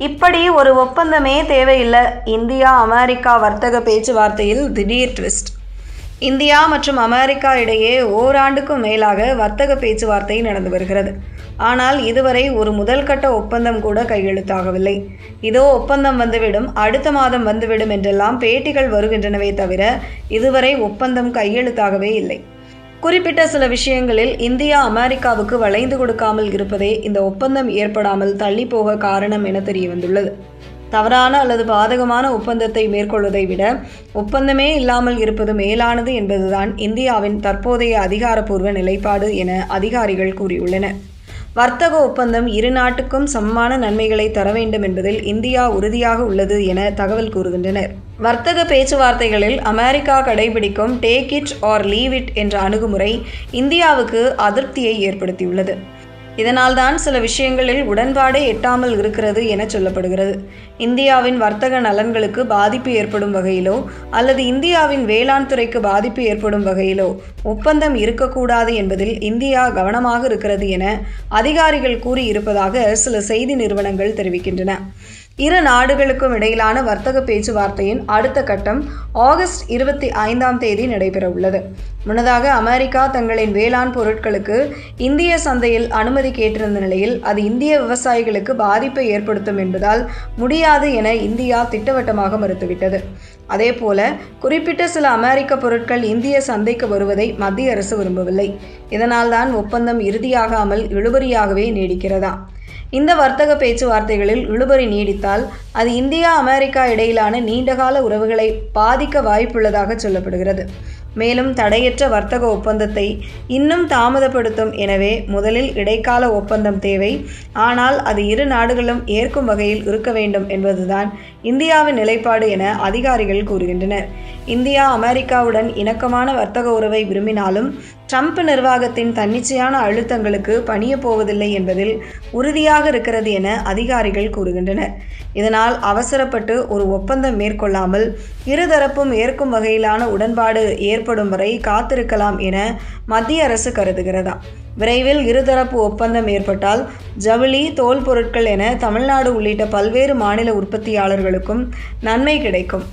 இப்படி ஒரு ஒப்பந்தமே தேவையில்லை. இந்தியா அமெரிக்கா வர்த்தக பேச்சுவார்த்தையில் திடீர் ட்விஸ்ட். இந்தியா மற்றும் அமெரிக்கா இடையே ஓராண்டுக்கும் மேலாக வர்த்தக பேச்சுவார்த்தை நடந்து வருகிறது. ஆனால் இதுவரை ஒரு முதல் கட்ட ஒப்பந்தம் கூட கையெழுத்தாகவில்லை. இதோ ஒப்பந்தம் வந்துவிடும், அடுத்த மாதம் வந்துவிடும் என்றெல்லாம் பேட்டிகள் வருகின்றனவே தவிர இதுவரை ஒப்பந்தம் கையெழுத்தாகவே இல்லை. குறிப்பிட்ட சில விஷயங்களில் இந்தியா அமெரிக்காவுக்கு வளைந்து கொடுக்காமல் இருப்பதே இந்த ஒப்பந்தம் ஏற்படாமல் தள்ளி போக காரணம் என தெரிய வந்துள்ளது. தவறான அல்லது பாதகமான ஒப்பந்தத்தை மேற்கொள்வதை விட ஒப்பந்தமே இல்லாமல் இருப்பது மேலானது என்பதுதான் இந்தியாவின் தற்போதைய அதிகாரப்பூர்வ நிலைப்பாடு என அதிகாரிகள் கூறியுள்ளனர். வர்த்தக ஒப்பந்தம் இரு நாட்டுக்கும் சமமான நன்மைகளை தர வேண்டும் என்பதில் இந்தியா உறுதியாக உள்ளது என தகவல் கூறுகின்றனர். வர்த்தக பேச்சுவார்த்தைகளில் அமெரிக்கா கடைபிடிக்கும் take it or leave it என்ற அணுகுமுறை இந்தியாவுக்கு அதிருப்தியை ஏற்படுத்தியுள்ளது. இதனால்தான் சில விஷயங்களில் உடன்பாடே எட்டாமல் இருக்கிறது என சொல்லப்படுகிறது. இந்தியாவின் வர்த்தக நலன்களுக்கு பாதிப்பு ஏற்படும் வகையிலோ அல்லது இந்தியாவின் வேளாண் துறைக்கு பாதிப்பு ஏற்படும் வகையிலோ ஒப்பந்தம் இருக்கக்கூடாது என்பதில் இந்தியா கவனமாக இருக்கிறது என அதிகாரிகள் கூறியிருப்பதாக சில செய்தி நிறுவனங்கள் தெரிவிக்கின்றன. இரு நாடுகளுக்கும் இடையிலான வர்த்தக பேச்சுவார்த்தையின் அடுத்த கட்டம் ஆகஸ்ட் 25 நடைபெற உள்ளது. முன்னதாக அமெரிக்கா தங்களின் வேளாண் பொருட்களுக்கு இந்திய சந்தையில் அனுமதி கேட்டிருந்த நிலையில் அது இந்திய விவசாயிகளுக்கு பாதிப்பை ஏற்படுத்தும் என்பதால் முடியாது என இந்தியா திட்டவட்டமாக மறுத்துவிட்டது. அதேபோல குறிப்பிட்ட சில அமெரிக்க பொருட்கள் இந்திய சந்தைக்கு வருவதை மத்திய அரசு விரும்பவில்லை. இதனால்தான் ஒப்பந்தம் இறுதியாகாமல் இழுபறியாகவே நீடிக்கிறதா? இந்த வர்த்தக பேச்சுவார்த்தைகளில் இழுபறி நீடித்தால் அது இந்தியா அமெரிக்கா இடையிலான நீண்டகால உறவுகளை பாதிக்க வாய்ப்புள்ளதாக சொல்லப்படுகிறது. மேலும் தடையற்ற வர்த்தக ஒப்பந்தத்தை இன்னும் தாமதப்படுத்தும். எனவே முதலில் இடைக்கால ஒப்பந்தம் தேவை, ஆனால் அது இரு நாடுகளும் ஏற்கும் வகையில் இருக்க வேண்டும் என்பதுதான் இந்தியாவின் நிலைப்பாடு என அதிகாரிகள் கூறுகின்றனர். இந்தியா அமெரிக்காவுடன் இணக்கமான வர்த்தக உறவை விரும்பினாலும் ட்ரம்ப் நிர்வாகத்தின் தன்னிச்சையான அழுத்தங்களுக்கு பணிய போவதில்லை என்பதில் உறுதியாக இருக்கிறது என அதிகாரிகள் கூறுகின்றனர். இதனால் அவசரப்பட்டு ஒரு ஒப்பந்தம் மேற்கொள்ளாமல் இருதரப்பும் ஏற்கும் வகையிலான உடன்பாடு ஏற்படும் வரை காத்திருக்கலாம் என மத்திய அரசு கருதுகிறதா? விரைவில் இருதரப்பு ஒப்பந்தம் ஏற்பட்டால் ஜவுளி, தோல் பொருட்கள் என தமிழ்நாடு உள்ளிட்ட பல்வேறு மாநில உற்பத்தியாளர்களுக்கும் நன்மை கிடைக்கும்.